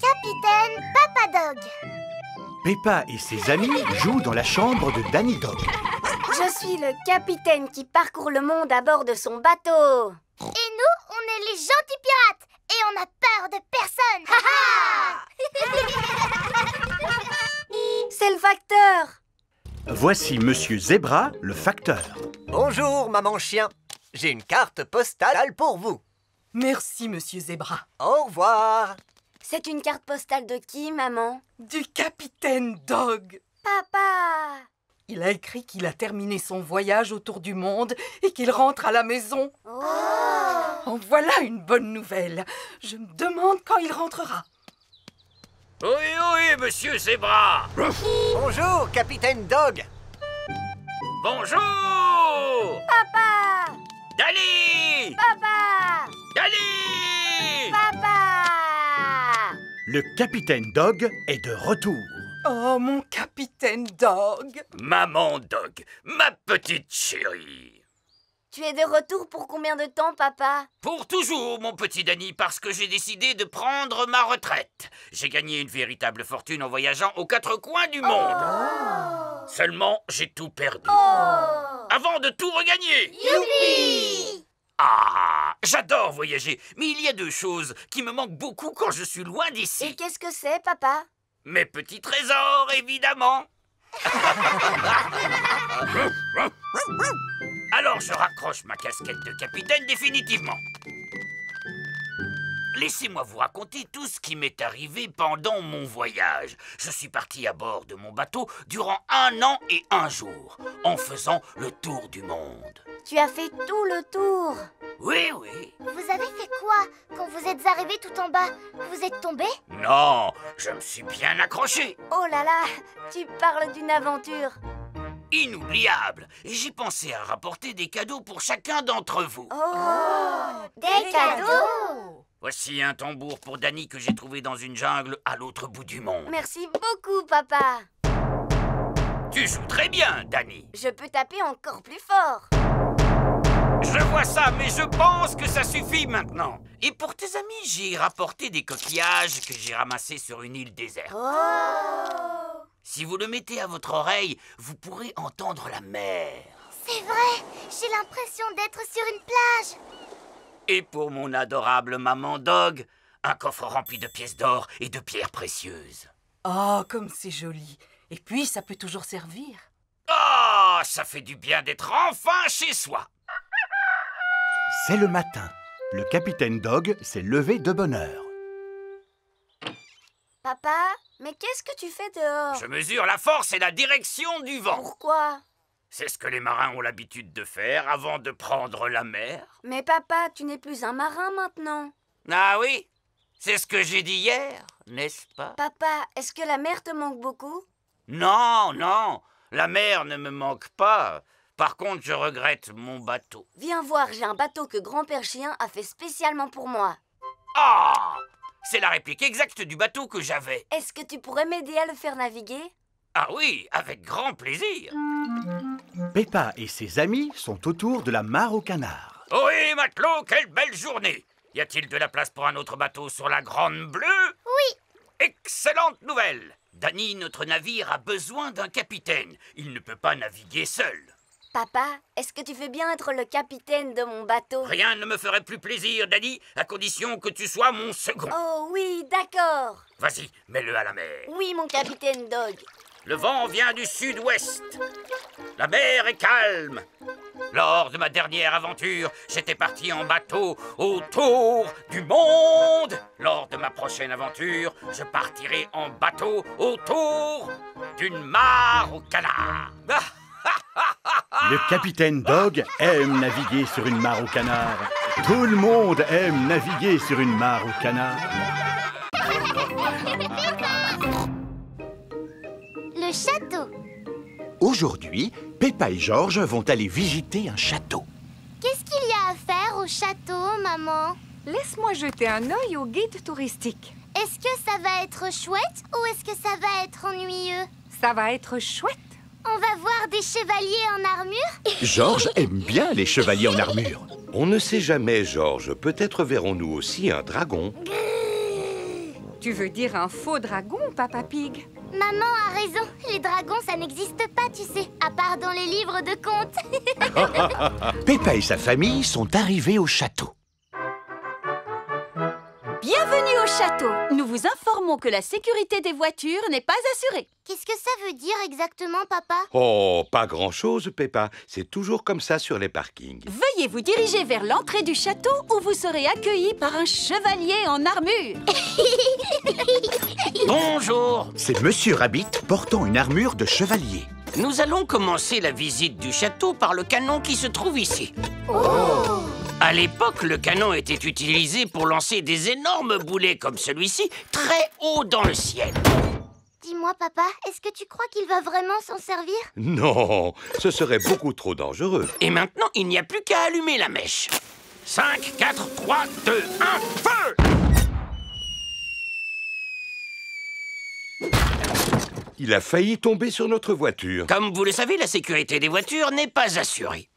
Capitaine Papa Dog. Peppa et ses amis jouent dans la chambre de Danny Dog. Je suis le capitaine qui parcourt le monde à bord de son bateau. Et nous, on est les gentils pirates. Et on a peur de personne. C'est le facteur. Voici Monsieur Zebra, le facteur. Bonjour, maman chien. J'ai une carte postale pour vous. Merci, Monsieur Zebra. Au revoir. C'est une carte postale de qui, maman? Du capitaine Dog. Papa! Il a écrit qu'il a terminé son voyage autour du monde et qu'il rentre à la maison. Oh. En voilà une bonne nouvelle. Je me demande quand il rentrera. Oui, monsieur Zebra. Bonjour, capitaine Dog. Bonjour. Papa! Danny. Papa! Danny. Papa! Le capitaine Dog est de retour. Oh, mon capitaine Dog. Maman Dog, ma petite chérie. Tu es de retour pour combien de temps, papa? Pour toujours, mon petit Danny, parce que j'ai décidé de prendre ma retraite. J'ai gagné une véritable fortune en voyageant aux quatre coins du monde. Seulement, j'ai tout perdu. Avant de tout regagner. Youpi! Ah, j'adore voyager, mais il y a deux choses qui me manquent beaucoup quand je suis loin Et d'ici. qu'est-ce que c'est, papa? Mes petits trésors, évidemment. Alors je raccroche ma casquette de capitaine définitivement. Laissez-moi vous raconter tout ce qui m'est arrivé pendant mon voyage. Je suis parti à bord de mon bateau durant 1 an et 1 jour, en faisant le tour du monde. Tu as fait tout le tour. Oui. Vous avez fait quoi quand vous êtes arrivé tout en bas? Vous êtes tombé? Non, je me suis bien accroché. Oh là là, tu parles d'une aventure. Inoubliable. Et j'ai pensé à rapporter des cadeaux pour chacun d'entre vous. Des cadeaux? Voici un tambour pour Danny que j'ai trouvé dans une jungle à l'autre bout du monde. Merci beaucoup, papa. Tu joues très bien, Danny. Je peux taper encore plus fort. Je vois ça, mais je pense que ça suffit maintenant. Et pour tes amis, j'ai rapporté des coquillages que j'ai ramassés sur une île déserte. Si vous le mettez à votre oreille, vous pourrez entendre la mer. C'est vrai, j'ai l'impression d'être sur une plage. Et pour mon adorable maman Dog, un coffre rempli de pièces d'or et de pierres précieuses. Oh, comme c'est joli. Et puis, ça peut toujours servir. Oh, ça fait du bien d'être enfin chez soi. C'est le matin. Le capitaine Dog s'est levé de bonne heure. Papa, mais qu'est-ce que tu fais dehors? Je mesure la force et la direction du vent. Pourquoi? C'est ce que les marins ont l'habitude de faire avant de prendre la mer. Mais papa, tu n'es plus un marin maintenant. Ah oui, c'est ce que j'ai dit hier, n'est-ce pas? Papa, est-ce que la mer te manque beaucoup? Non, la mer ne me manque pas. Par contre, je regrette mon bateau. Viens voir, j'ai un bateau que grand-père chien a fait spécialement pour moi. Ah! C'est la réplique exacte du bateau que j'avais. Est-ce que tu pourrais m'aider à le faire naviguer? Ah oui, avec grand plaisir. Peppa et ses amis sont autour de la mare aux canards. Oui, matelot, quelle belle journée! Y a-t-il de la place pour un autre bateau sur la Grande Bleue? Oui. Excellente nouvelle! Danny, notre navire a besoin d'un capitaine. Il ne peut pas naviguer seul. Papa, est-ce que tu veux bien être le capitaine de mon bateau? Rien ne me ferait plus plaisir, Danny, à condition que tu sois mon second. Oh oui, d'accord. Vas-y, mets-le à la mer. Oui, mon capitaine Dog. Le vent vient du sud-ouest. La mer est calme. Lors de ma dernière aventure, j'étais parti en bateau autour du monde. Lors de ma prochaine aventure, je partirai en bateau autour d'une mare aux canards. Le capitaine Dog aime naviguer sur une mare aux canards. Tout le monde aime naviguer sur une mare aux canards. Le château. Aujourd'hui, Peppa et George vont aller visiter un château. Qu'est-ce qu'il y a à faire au château, maman? Laisse-moi jeter un œil au guide touristique. Est-ce que ça va être chouette ou est-ce que ça va être ennuyeux? Ça va être chouette. On va voir des chevaliers en armure? Georges aime bien les chevaliers en armure. On ne sait jamais, Georges. Peut-être verrons-nous aussi un dragon. Tu veux dire un faux dragon, Papa Pig? Maman a raison, les dragons ça n'existe pas, tu sais, à part dans les livres de contes. Peppa et sa famille sont arrivés au château. Bienvenue au château. Nous vous informons que la sécurité des voitures n'est pas assurée. Qu'est-ce que ça veut dire exactement, papa? Oh, pas grand-chose, Peppa. C'est toujours comme ça sur les parkings. Veuillez vous diriger vers l'entrée du château où vous serez accueillis par un chevalier en armure. Bonjour. C'est Monsieur Rabbit portant une armure de chevalier. Nous allons commencer la visite du château par le canon qui se trouve ici. À l'époque, le canon était utilisé pour lancer des énormes boulets comme celui-ci, très haut dans le ciel. Dis-moi, papa, est-ce que tu crois qu'il va vraiment s'en servir? Non, ce serait beaucoup trop dangereux. Et maintenant, il n'y a plus qu'à allumer la mèche. 5, 4, 3, 2, 1, feu! Il a failli tomber sur notre voiture. Comme vous le savez, la sécurité des voitures n'est pas assurée.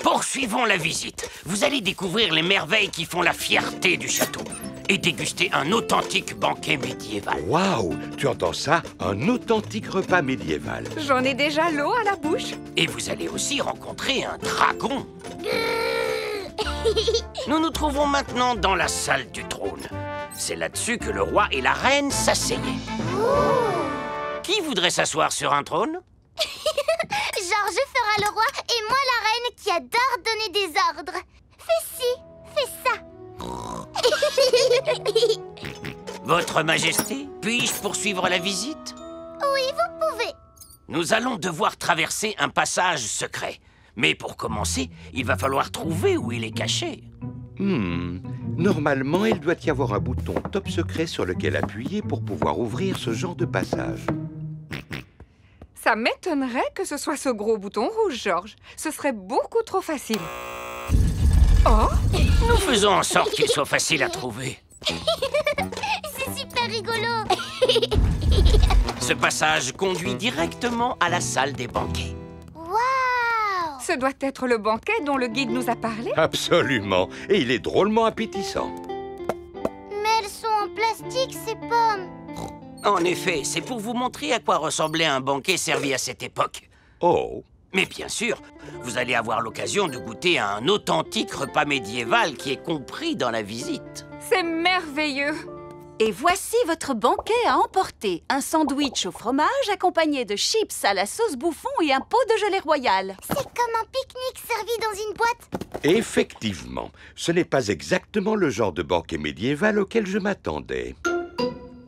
Poursuivons la visite. Vous allez découvrir les merveilles qui font la fierté du château et déguster un authentique banquet médiéval. Waouh, tu entends ça? Un authentique repas médiéval. J'en ai déjà l'eau à la bouche. Et vous allez aussi rencontrer un dragon. Nous nous trouvons maintenant dans la salle du trône. C'est là-dessus que le roi et la reine s'asseyaient. Qui voudrait s'asseoir sur un trône? Georges fera le roi et moi la reine qui adore donner des ordres. Fais ci, fais ça. Votre Majesté, puis-je poursuivre la visite? Oui, vous pouvez. Nous allons devoir traverser un passage secret. Mais pour commencer, il va falloir trouver où il est caché. Normalement, il doit y avoir un bouton top secret sur lequel appuyer pour pouvoir ouvrir ce genre de passage. Ça m'étonnerait que ce soit ce gros bouton rouge, Georges. Ce serait beaucoup trop facile. Oh! Nous faisons en sorte qu'il soit facile à trouver. C'est super rigolo. Ce passage conduit directement à la salle des banquets. Waouh! Ce doit être le banquet dont le guide nous a parlé. Absolument. Et il est drôlement appétissant. Mais elles sont en plastique, ces pommes. En effet, c'est pour vous montrer à quoi ressemblait un banquet servi à cette époque. Oh! Mais bien sûr, vous allez avoir l'occasion de goûter à un authentique repas médiéval qui est compris dans la visite. C'est merveilleux. Et voici votre banquet à emporter. Un sandwich au fromage accompagné de chips à la sauce bouffon et un pot de gelée royale. C'est comme un pique-nique servi dans une boîte. Effectivement, ce n'est pas exactement le genre de banquet médiéval auquel je m'attendais.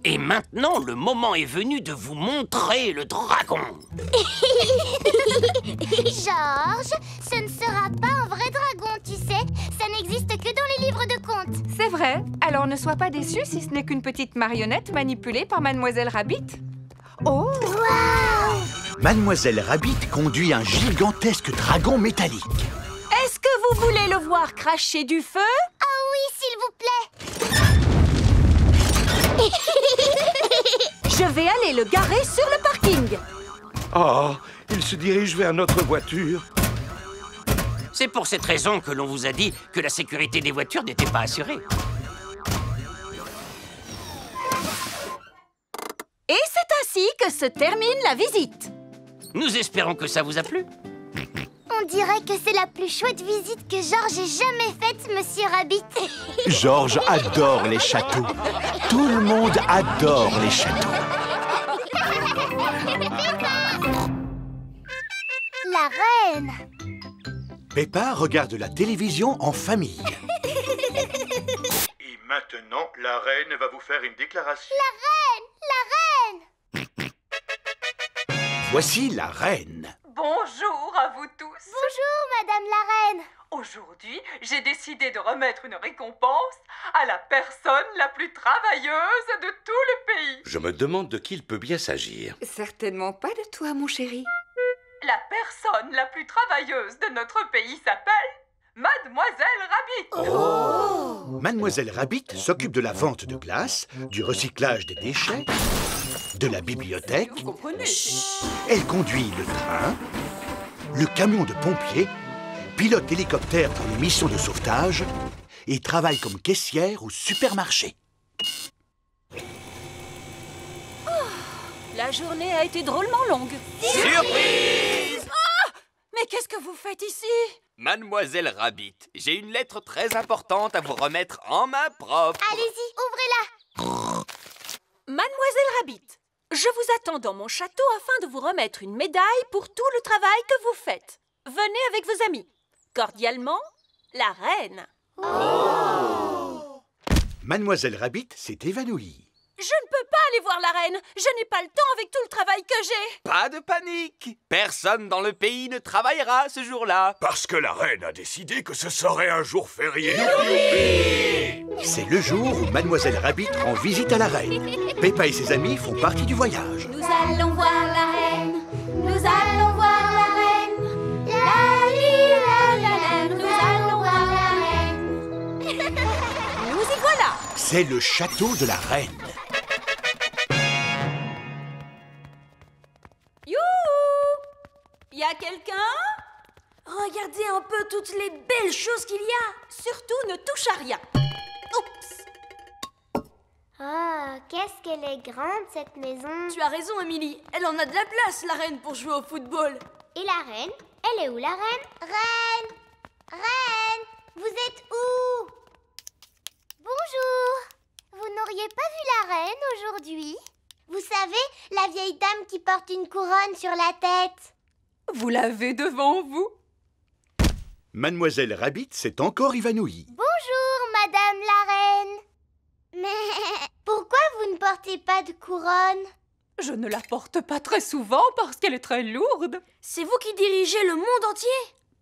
Et maintenant, le moment est venu de vous montrer le dragon. Georges, ce ne sera pas un vrai dragon, tu sais. Ça n'existe que dans les livres de contes. C'est vrai. Alors ne sois pas déçu si ce n'est qu'une petite marionnette manipulée par Mademoiselle Rabbit. Oh! Waouh! Mademoiselle Rabbit conduit un gigantesque dragon métallique. Est-ce que vous voulez le voir cracher du feu? Oh oui, s'il vous plaît. Je vais aller le garer sur le parking. Ah, il se dirige vers notre voiture. C'est pour cette raison que l'on vous a dit que la sécurité des voitures n'était pas assurée. Et c'est ainsi que se termine la visite. Nous espérons que ça vous a plu. On dirait que c'est la plus chouette visite que Georges ait jamais faite, Monsieur Rabbit. Georges adore les châteaux. Tout le monde adore les châteaux. La reine. Peppa regarde la télévision en famille. Et maintenant, la reine va vous faire une déclaration. La reine. Voici la reine. Bonjour à vous tous. Bonjour, Madame la reine. Aujourd'hui, j'ai décidé de remettre une récompense à la personne la plus travailleuse de tout le pays. Je me demande de qui il peut bien s'agir. Certainement pas de toi, mon chéri. La personne la plus travailleuse de notre pays s'appelle Mademoiselle Rabbit. Mademoiselle Rabbit s'occupe de la vente de glace, du recyclage des déchets de la bibliothèque. Vous comprenez? Elle conduit le train, le camion de pompiers, pilote l'hélicoptère pour les missions de sauvetage et travaille comme caissière au supermarché. La journée a été drôlement longue. Surprise! Mais qu'est-ce que vous faites ici? Mademoiselle Rabbit, j'ai une lettre très importante à vous remettre en main propre. Allez-y, ouvrez-la. Mademoiselle Rabbit, je vous attends dans mon château afin de vous remettre une médaille pour tout le travail que vous faites. Venez avec vos amis. Cordialement, la reine. Mademoiselle Rabbit s'est évanouie. Je ne peux pas aller voir la reine. Je n'ai pas le temps avec tout le travail que j'ai. Pas de panique. Personne dans le pays ne travaillera ce jour-là. Parce que la reine a décidé que ce serait un jour férié. C'est le jour où Mademoiselle Rabbit rend visite à la reine. Peppa et ses amis font partie du voyage. Nous allons voir la reine. Nous allons voir la reine. Nous allons voir la reine. Nous y voilà. C'est le château de la reine. Y a quelqu'un? Regardez un peu toutes les belles choses qu'il y a. Surtout, ne touche à rien. Oups. Oh, qu'est-ce qu'elle est grande, cette maison. Tu as raison, Émilie. Elle en a de la place, la reine, pour jouer au football. Et la reine? Elle est où, la reine? Reine! Reine! Vous êtes où? Bonjour! Vous n'auriez pas vu la reine aujourd'hui? Vous savez, la vieille dame qui porte une couronne sur la tête. Vous l'avez devant vous? Mademoiselle Rabbit s'est encore évanouie. Bonjour, Madame la reine. Mais pourquoi vous ne portez pas de couronne? Je ne la porte pas très souvent parce qu'elle est très lourde. C'est vous qui dirigez le monde entier?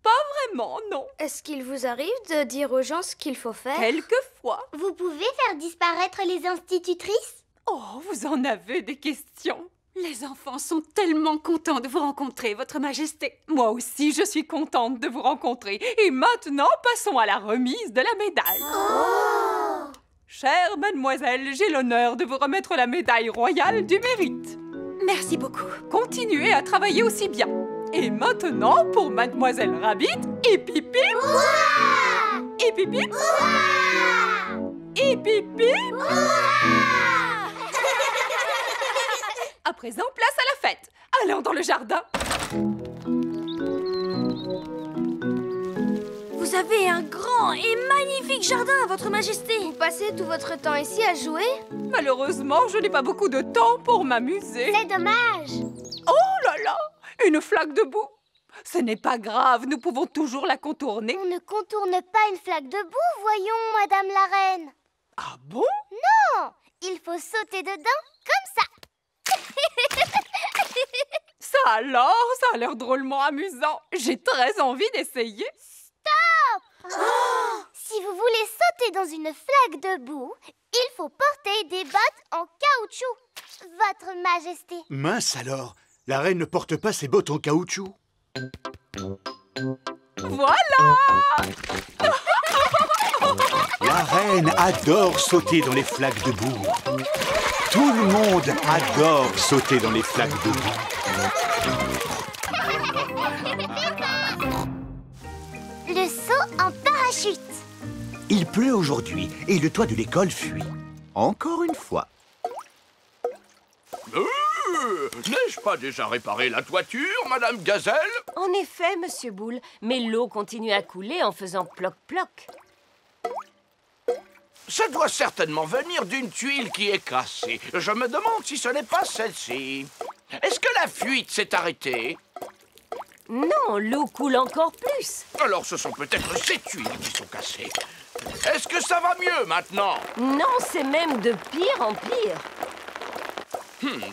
Pas vraiment, non. Est-ce qu'il vous arrive de dire aux gens ce qu'il faut faire? Quelquefois. Vous pouvez faire disparaître les institutrices? Oh, vous en avez des questions. Les enfants sont tellement contents de vous rencontrer, Votre Majesté. Moi aussi, je suis contente de vous rencontrer. Et maintenant, passons à la remise de la médaille. Oh! Chère mademoiselle, j'ai l'honneur de vous remettre la médaille royale du mérite. Merci beaucoup. Continuez à travailler aussi bien. Et maintenant, pour mademoiselle Rabbit, hip hip hip. Hurrah! Hip hip hip. Hurrah! Hip hip hip. Hurrah! À présent, place à la fête. Allons dans le jardin. Vous avez un grand et magnifique jardin, Votre Majesté. Vous passez tout votre temps ici à jouer? Malheureusement, je n'ai pas beaucoup de temps pour m'amuser. C'est dommage. Oh là là! Une flaque de boue. Ce n'est pas grave, nous pouvons toujours la contourner. On ne contourne pas une flaque de boue, voyons, Madame la reine. Ah bon? Non, il faut sauter dedans comme ça. Ça alors, ça a l'air drôlement amusant. J'ai très envie d'essayer. Stop! Oh! Si vous voulez sauter dans une flaque de boue, il faut porter des bottes en caoutchouc, Votre Majesté. Mince alors, la reine ne porte pas ses bottes en caoutchouc. Voilà! La reine adore sauter dans les flaques de boue. Tout le monde adore sauter dans les flaques de boue. Le saut en parachute. Il pleut aujourd'hui et le toit de l'école fuit. Encore une fois. N'ai-je pas déjà réparé la toiture, Madame Gazelle? En effet, Monsieur Boule, mais l'eau continue à couler en faisant ploc-ploc. Ça doit certainement venir d'une tuile qui est cassée. Je me demande si ce n'est pas celle-ci. Est-ce que la fuite s'est arrêtée? Non, l'eau coule encore plus. Alors ce sont peut-être ces tuiles qui sont cassées. Est-ce que ça va mieux maintenant? Non, c'est même de pire en pire.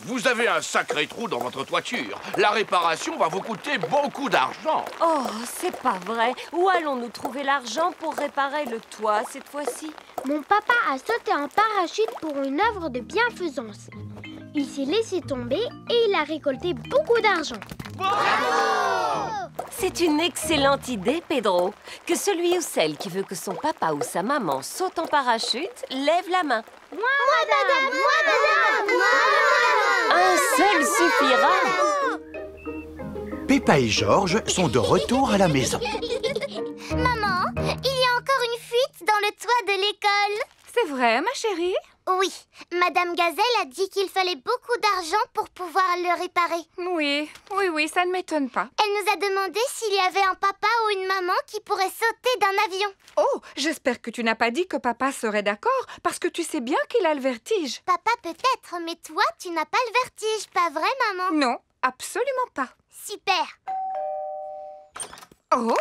Vous avez un sacré trou dans votre toiture. La réparation va vous coûter beaucoup d'argent. Oh, c'est pas vrai. Où allons-nous trouver l'argent pour réparer le toit cette fois-ci? Mon papa a sauté en parachute pour une œuvre de bienfaisance. Il s'est laissé tomber et il a récolté beaucoup d'argent. Bravo! C'est une excellente idée, Pedro. Que celui ou celle qui veut que son papa ou sa maman saute en parachute, lève la main. Moi, madame. Moi, madame. Un seul suffira. Peppa et Georges sont de retour à la maison. Maman, il y a encore une fuite dans le toit de l'école. C'est vrai, ma chérie? Oui, Madame Gazelle a dit qu'il fallait beaucoup d'argent pour pouvoir le réparer. Oui, ça ne m'étonne pas. Elle nous a demandé s'il y avait un papa ou une maman qui pourrait sauter d'un avion. Oh, j'espère que tu n'as pas dit que papa serait d'accord, parce que tu sais bien qu'il a le vertige. Papa peut-être, mais toi, tu n'as pas le vertige, pas vrai, maman? Non, absolument pas. Super. Oh!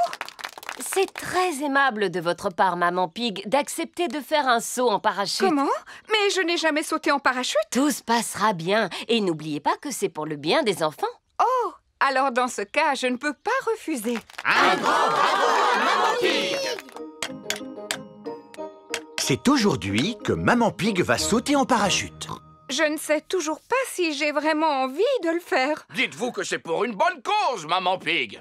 C'est très aimable de votre part, Maman Pig, d'accepter de faire un saut en parachute. Comment? Mais je n'ai jamais sauté en parachute. Tout se passera bien. Et n'oubliez pas que c'est pour le bien des enfants. Oh! Alors dans ce cas, je ne peux pas refuser. Un grand bravo à Maman Pig! C'est aujourd'hui que Maman Pig va sauter en parachute. Je ne sais toujours pas si j'ai vraiment envie de le faire. Dites-vous que c'est pour une bonne cause, Maman Pig.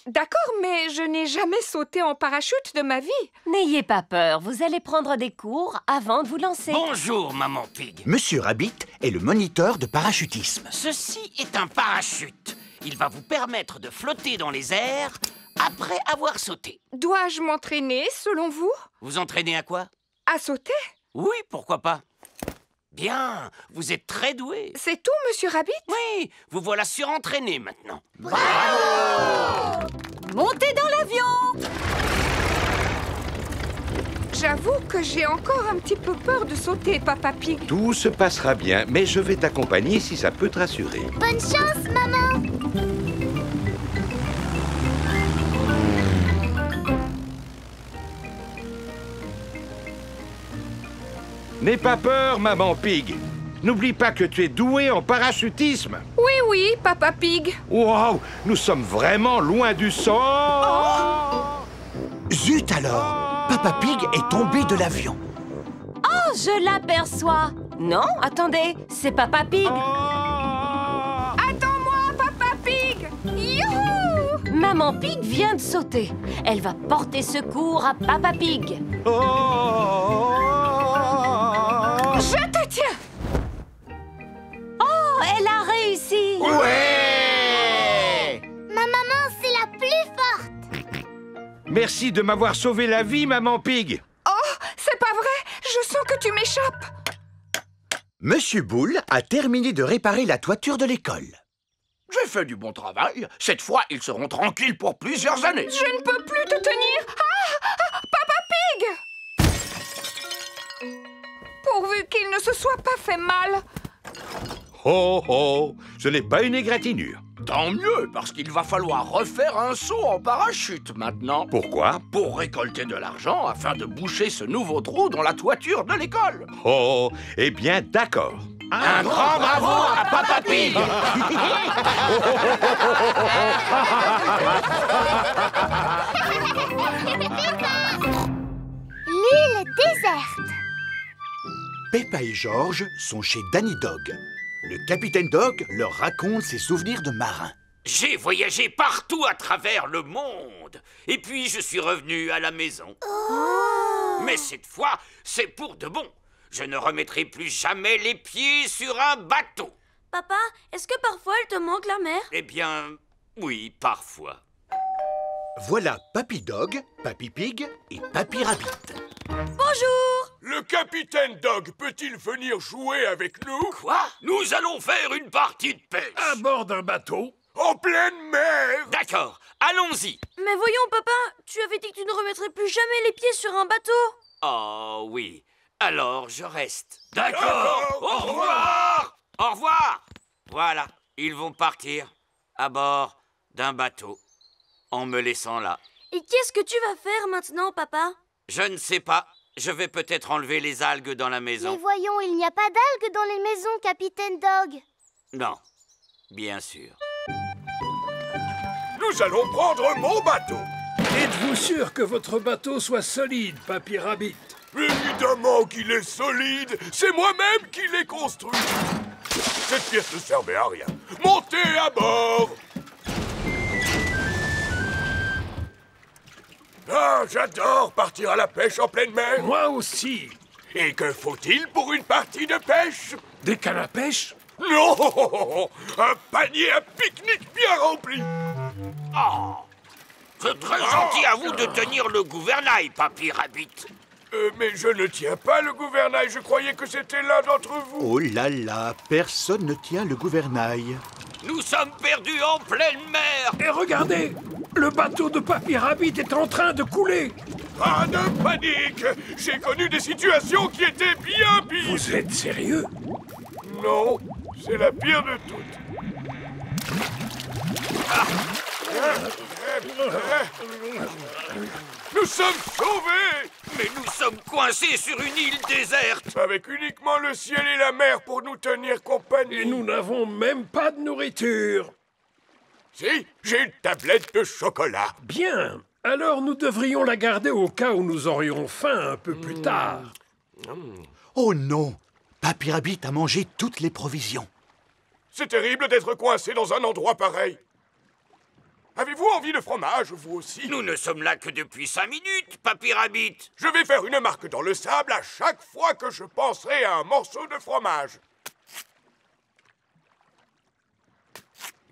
D'accord, mais je n'ai jamais sauté en parachute de ma vie. N'ayez pas peur, vous allez prendre des cours avant de vous lancer. Bonjour, Maman Pig. Monsieur Rabbit est le moniteur de parachutisme. Ceci est un parachute. Il va vous permettre de flotter dans les airs après avoir sauté. Dois-je m'entraîner, selon vous? Vous entraînez à quoi? À sauter? Oui, pourquoi pas. Bien, vous êtes très doué. C'est tout, Monsieur Rabbit? Oui, vous voilà surentraîné maintenant. Bravo! Montez dans l'avion! J'avoue que j'ai encore un petit peu peur de sauter, Papa Pig. Tout se passera bien, mais je vais t'accompagner si ça peut te rassurer. Bonne chance, maman! N'aie pas peur, Maman Pig. N'oublie pas que tu es doué en parachutisme. Oui, Papa Pig. Waouh, nous sommes vraiment loin du sol. Zut alors! Papa Pig est tombé de l'avion. Oh, je l'aperçois. Non, attendez, c'est Papa Pig. Attends-moi, Papa Pig. Youhou! Maman Pig vient de sauter. Elle va porter secours à Papa Pig. Je te tiens! Oh, elle a réussi! Ouais! Ma maman, c'est la plus forte! Merci de m'avoir sauvé la vie, Maman Pig. Oh, c'est pas vrai! Je sens que tu m'échappes! Monsieur Boule a terminé de réparer la toiture de l'école. J'ai fait du bon travail. Cette fois, ils seront tranquilles pour plusieurs années. Je ne peux plus te tenir! Papa Pig! Pourvu qu'il ne se soit pas fait mal. Oh, oh, ce n'est pas une égratignure. Tant mieux, parce qu'il va falloir refaire un saut en parachute maintenant. Pourquoi? Pour récolter de l'argent afin de boucher ce nouveau trou dans la toiture de l'école. Oh, eh bien, d'accord. Un grand bravo à Papa Pig! L'île déserte. Peppa et Georges sont chez Danny Dog. Le capitaine Dog leur raconte ses souvenirs de marin. J'ai voyagé partout à travers le monde. Et puis je suis revenu à la maison. Mais cette fois, c'est pour de bon. Je ne remettrai plus jamais les pieds sur un bateau. Papa, est-ce que parfois elle te manque la mer? Eh bien, oui, parfois. Voilà Papy Dog, Papy Pig et Papy Rabbit. Bonjour! Le capitaine Dog peut-il venir jouer avec nous? Quoi? Nous allons faire une partie de pêche. À bord d'un bateau? En pleine mer? D'accord, allons-y. Mais voyons, papa, tu avais dit que tu ne remettrais plus jamais les pieds sur un bateau. Oh oui, alors je reste. D'accord, au revoir. Au revoir. Voilà, ils vont partir à bord d'un bateau en me laissant là. Et qu'est-ce que tu vas faire maintenant, papa? Je ne sais pas. Je vais peut-être enlever les algues dans la maison. Mais voyons, il n'y a pas d'algues dans les maisons, capitaine Dog. Non, bien sûr. Nous allons prendre mon bateau. Êtes-vous sûr que votre bateau soit solide, Papy Rabbit? Évidemment qu'il est solide. C'est moi-même qui l'ai construit. Cette pièce ne servait à rien. Montez à bord. Ah, j'adore partir à la pêche en pleine mer. Moi aussi. Et que faut-il pour une partie de pêche? Des cannes à pêche? Non! Un panier à pique-nique bien rempli! Oh! C'est très gentil à vous de tenir le gouvernail, Papy Rabbit. Mais je ne tiens pas le gouvernail, je croyais que c'était l'un d'entre vous. Oh là là, personne ne tient le gouvernail. Nous sommes perdus en pleine mer. Et regardez, le bateau de Papy Rabbit est en train de couler. Pas de panique! J'ai connu des situations qui étaient bien pires. Vous êtes sérieux? Non, c'est la pire de toutes. Nous sommes sauvés! Mais nous sommes coincés sur une île déserte. Avec uniquement le ciel et la mer pour nous tenir compagnie. Et nous n'avons même pas de nourriture. Si, j'ai une tablette de chocolat. Bien. Alors nous devrions la garder au cas où nous aurions faim un peu plus tard. Oh non! Papy Rabbit a mangé toutes les provisions. C'est terrible d'être coincé dans un endroit pareil. Avez-vous envie de fromage, vous aussi? Nous ne sommes là que depuis 5 minutes, Papy Rabbit. Je vais faire une marque dans le sable à chaque fois que je penserai à un morceau de fromage.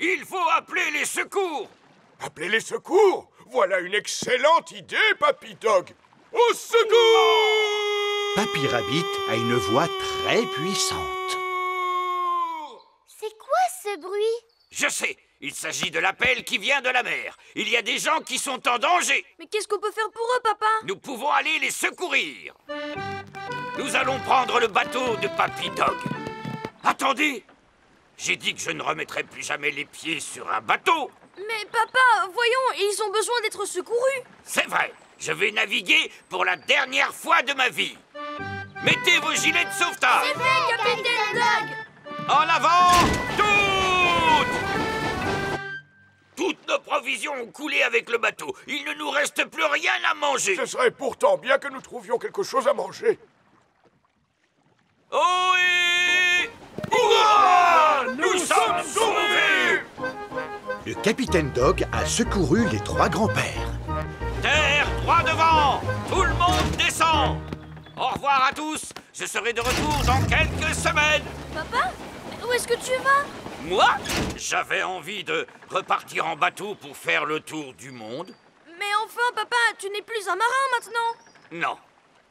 Il faut appeler les secours. Appeler les secours? Voilà une excellente idée, Papy Dog. Au secours! Papy Rabbit a une voix très puissante. C'est quoi ce bruit? Je sais, il s'agit de l'appel qui vient de la mer. Il y a des gens qui sont en danger. Mais qu'est-ce qu'on peut faire pour eux, papa? Nous pouvons aller les secourir. Nous allons prendre le bateau de Papy Dog. Attendez! J'ai dit que je ne remettrai plus jamais les pieds sur un bateau. Mais papa, voyons, ils ont besoin d'être secourus. C'est vrai, je vais naviguer pour la dernière fois de ma vie. Mettez vos gilets de sauvetage. C'est fait, Capitaine Dog. En avant, toutes nos provisions ont coulé avec le bateau. Il ne nous reste plus rien à manger. Ce serait pourtant bien que nous trouvions quelque chose à manger. Ohé! Hurrah! Nous sommes sauvés! Le capitaine Dog a secouru les 3 grands-pères. Terre, droit devant! Tout le monde descend! Au revoir à tous! Je serai de retour dans quelques semaines! Papa, où est-ce que tu vas? Moi? J'avais envie de repartir en bateau pour faire le tour du monde. Mais enfin, papa, tu n'es plus un marin maintenant. Non,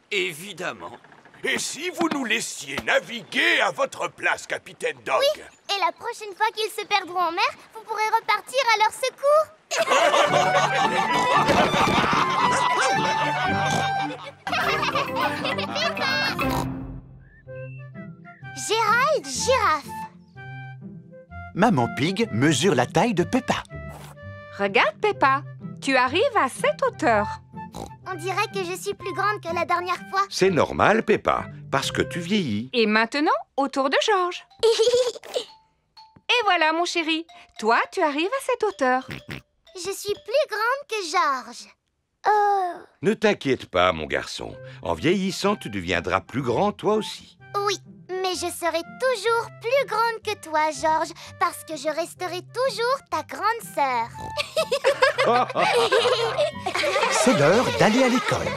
évidemment. Et si vous nous laissiez naviguer à votre place, Capitaine Dog? Oui, et la prochaine fois qu'ils se perdront en mer, vous pourrez repartir à leur secours. Gérald Girafe. Maman Pig mesure la taille de Peppa. Regarde, Peppa, tu arrives à cette hauteur. On dirait que je suis plus grande que la dernière fois. C'est normal, Peppa, parce que tu vieillis. Et maintenant, au tour de Georges. Et voilà, mon chéri, toi, tu arrives à cette hauteur. Je suis plus grande que Georges. Oh. Ne t'inquiète pas, mon garçon. En vieillissant, tu deviendras plus grand toi aussi. Oui, mais je serai toujours plus grande que toi, Georges, parce que je resterai toujours ta grande sœur. C'est l'heure d'aller à l'école.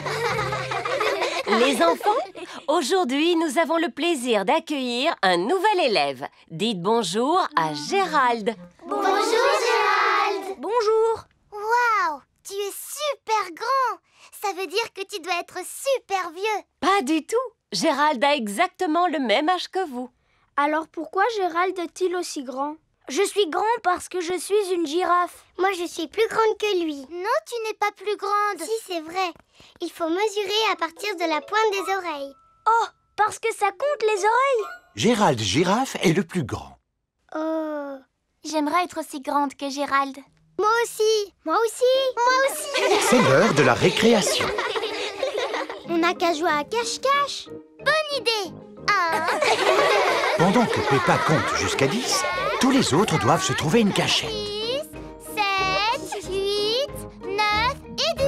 Les enfants, aujourd'hui, nous avons le plaisir d'accueillir un nouvel élève. Dites bonjour à Gérald. Bonjour, Gérald. Bonjour. Waouh, tu es super grand. Ça veut dire que tu dois être super vieux. Pas du tout. Gérald a exactement le même âge que vous. Alors pourquoi Gérald est-il aussi grand? Je suis grand parce que je suis une girafe. Moi, je suis plus grande que lui. Non, tu n'es pas plus grande. Si, c'est vrai. Il faut mesurer à partir de la pointe des oreilles. Oh, parce que ça compte les oreilles. Gérald Girafe est le plus grand. Oh, j'aimerais être aussi grande que Gérald. Moi aussi. Moi aussi. Moi aussi. C'est l'heure de la récréation. On n'a qu'à jouer à cache-cache. Bonne idée. Pendant que Peppa compte jusqu'à 10, tous les autres doivent se trouver une cachette. 6, 7, 8, 9 et 10.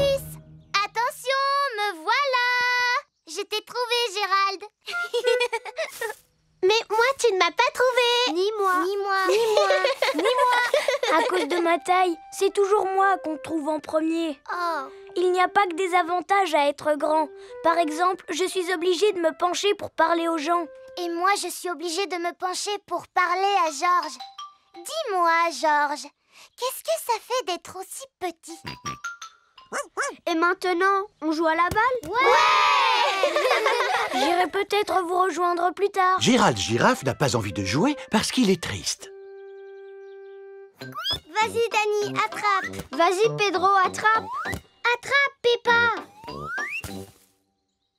Attention, me voilà. Je t'ai trouvé, Gérald. Mais moi, tu ne m'as pas trouvé. Ni moi. Ni moi. Ni moi. Ni moi. À cause de ma taille, c'est toujours moi qu'on trouve en premier. Oh. Il n'y a pas que des avantages à être grand. Par exemple, je suis obligée de me pencher pour parler aux gens. Et moi, je suis obligée de me pencher pour parler à Georges. Dis-moi, Georges, qu'est-ce que ça fait d'être aussi petit? Et maintenant, on joue à la balle? Ouais! J'irai peut-être vous rejoindre plus tard. Gérald Girafe n'a pas envie de jouer parce qu'il est triste. Vas-y, Dani, attrape. Vas-y, Pedro, attrape. Attrape, Peppa.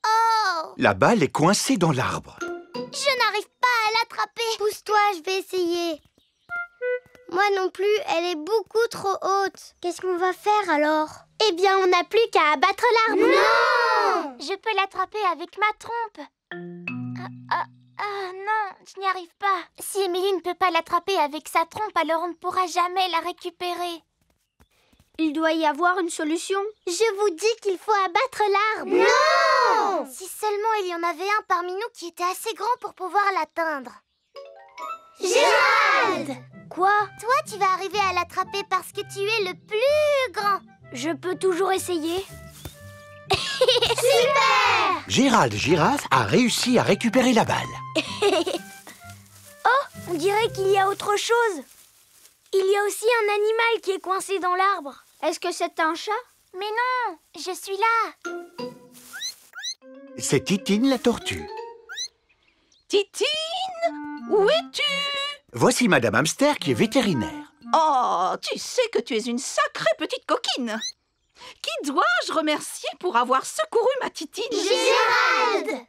Oh! La balle est coincée dans l'arbre. Je n'arrive pas à l'attraper. Pousse-toi, je vais essayer. Moi non plus, elle est beaucoup trop haute. Qu'est-ce qu'on va faire alors? Eh bien, on n'a plus qu'à abattre l'arbre. Non! Je peux l'attraper avec ma trompe. Non, je n'y arrive pas. Si Émilie ne peut pas l'attraper avec sa trompe, alors on ne pourra jamais la récupérer. Il doit y avoir une solution. Je vous dis qu'il faut abattre l'arbre. Non! Si seulement il y en avait un parmi nous qui était assez grand pour pouvoir l'atteindre. Gérald! Quoi? Toi, tu vas arriver à l'attraper parce que tu es le plus grand. Je peux toujours essayer. Super! Gérald Girafe a réussi à récupérer la balle. Oh, on dirait qu'il y a autre chose. Il y a aussi un animal qui est coincé dans l'arbre. Est-ce que c'est un chat? Mais non, je suis là. C'est Titine la tortue. Titine, où es-tu? Voici Madame Hamster qui est vétérinaire. Oh, tu sais que tu es une sacrée petite coquine. Qui dois-je remercier pour avoir secouru ma Titine? Gérald!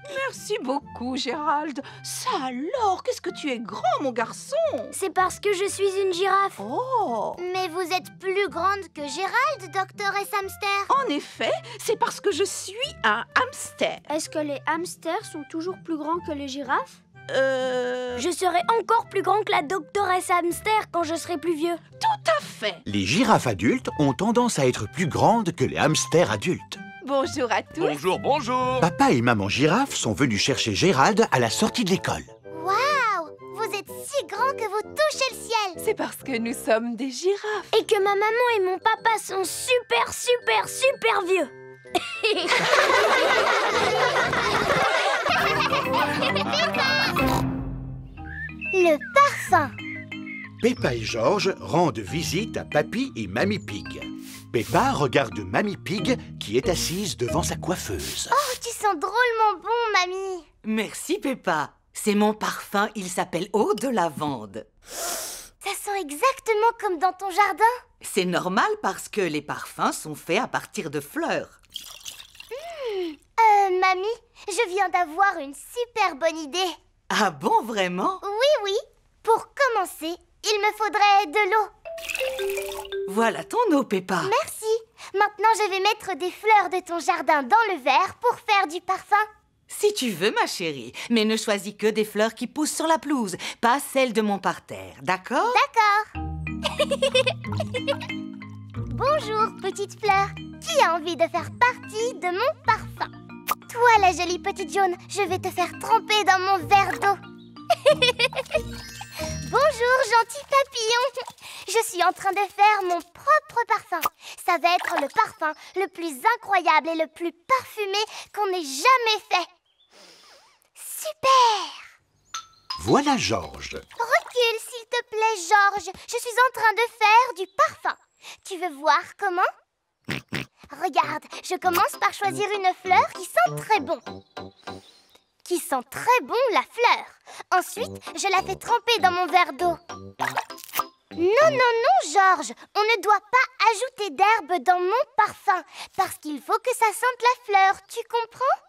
Merci beaucoup, Gérald. Ça alors, qu'est-ce que tu es grand, mon garçon? C'est parce que je suis une girafe. Oh! Mais vous êtes plus grande que Gérald, Docteur S. Hamster. En effet, c'est parce que je suis un hamster. Est-ce que les hamsters sont toujours plus grands que les girafes? Je serai encore plus grand que la doctoresse hamster quand je serai plus vieux. Tout à fait. Les girafes adultes ont tendance à être plus grandes que les hamsters adultes. Bonjour à tous. Bonjour, bonjour. Papa et maman girafe sont venus chercher Gérald à la sortie de l'école. Waouh! Vous êtes si grand que vous touchez le ciel. C'est parce que nous sommes des girafes. Et que ma maman et mon papa sont super, super, super vieux. Le parfum. Peppa et Georges rendent visite à Papy et Mamie Pig. Peppa regarde Mamie Pig qui est assise devant sa coiffeuse. Oh, tu sens drôlement bon, mamie. Merci, Peppa. C'est mon parfum, il s'appelle eau de lavande. Ça sent exactement comme dans ton jardin. C'est normal parce que les parfums sont faits à partir de fleurs. Mamie, je viens d'avoir une super bonne idée. Ah bon, vraiment? Oui. Pour commencer, il me faudrait de l'eau. Voilà ton eau, Peppa. Merci. Maintenant, je vais mettre des fleurs de ton jardin dans le verre pour faire du parfum. Si tu veux, ma chérie. Mais ne choisis que des fleurs qui poussent sur la pelouse, pas celles de mon parterre, d'accord? D'accord. Bonjour, petite fleur. Qui a envie de faire partie de mon parfum? Toi, la jolie petite jaune, je vais te faire tremper dans mon verre d'eau. Bonjour, gentil papillon. Je suis en train de faire mon propre parfum. Ça va être le parfum le plus incroyable et le plus parfumé qu'on ait jamais fait. Super! Voilà Georges. Recule, s'il te plaît, Georges. Je suis en train de faire du parfum. Tu veux voir comment? Regarde, je commence par choisir une fleur qui sent très bon. Qui sent très bon la fleur. Ensuite, je la fais tremper dans mon verre d'eau. Non, Georges. On ne doit pas ajouter d'herbe dans mon parfum. Parce qu'il faut que ça sente la fleur, tu comprends?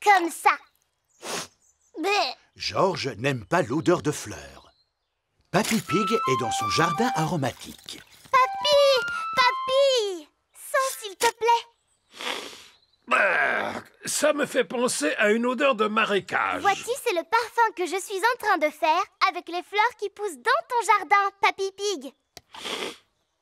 Comme ça. Bleh. Georges n'aime pas l'odeur de fleurs. Papy Pig est dans son jardin aromatique. Papy, sens s'il te plaît. Ça me fait penser à une odeur de marécage. Voici, c'est le parfum que je suis en train de faire avec les fleurs qui poussent dans ton jardin, Papy Pig.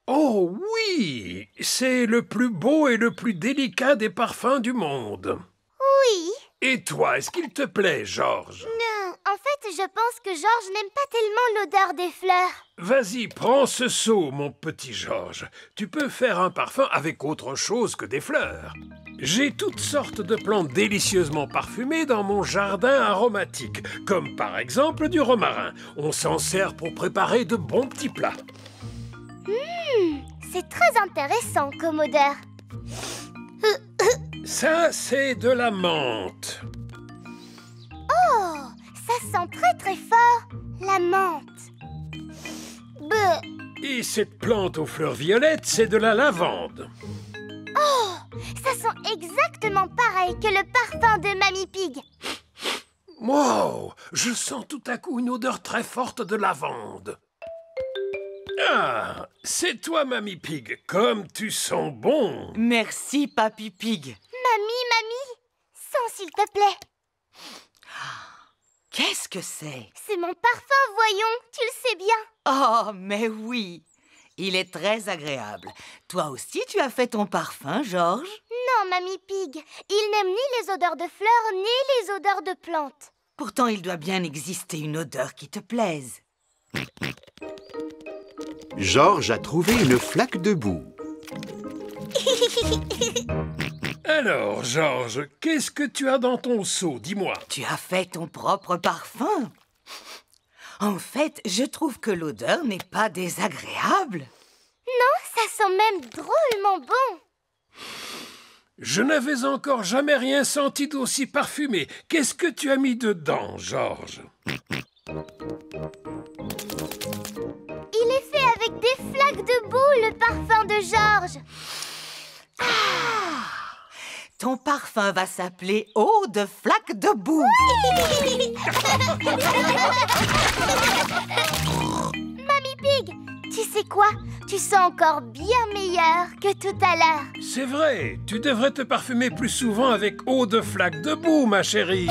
Oh oui, c'est le plus beau et le plus délicat des parfums du monde. Oui. Et toi, est-ce qu'il te plaît, Georges? Non, en fait, Je pense que Georges n'aime pas tellement l'odeur des fleurs. Vas-y, prends ce seau, mon petit Georges. Tu peux faire un parfum avec autre chose que des fleurs. J'ai toutes sortes de plantes délicieusement parfumées dans mon jardin aromatique, comme par exemple du romarin. On s'en sert pour préparer de bons petits plats. C'est très intéressant comme odeur. Ça, c'est de la menthe. Oh, ça sent très très fort, la menthe. Bleu. Et cette plante aux fleurs violettes, c'est de la lavande. Oh, ça sent exactement pareil que le parfum de Mamie Pig. Wow, je sens tout à coup une odeur très forte de lavande. Ah, c'est toi, Mamie Pig. Comme tu sens bon. Merci, Papy Pig. Mamie, sens s'il te plaît. Qu'est-ce que c'est? C'est mon parfum, voyons, tu le sais bien. Oh, mais oui. Il est très agréable. Toi aussi, tu as fait ton parfum, Georges? Non, Mamie Pig. Il n'aime ni les odeurs de fleurs, ni les odeurs de plantes. Pourtant, il doit bien exister une odeur qui te plaise. Georges a trouvé une flaque de boue. Alors, Georges, qu'est-ce que tu as dans ton seau? Dis-moi. Tu as fait ton propre parfum. En fait, je trouve que l'odeur n'est pas désagréable. Non, ça sent même drôlement bon. Je n'avais encore jamais rien senti d'aussi parfumé. Qu'est-ce que tu as mis dedans, Georges? Il est fait avec des flaques de boue, le parfum de Georges. Ton parfum va s'appeler Eau de flaque de boue. Mamie Pig, tu sais quoi? Tu sens encore bien meilleur que tout à l'heure. C'est vrai, tu devrais te parfumer plus souvent avec eau de flaque de boue, ma chérie.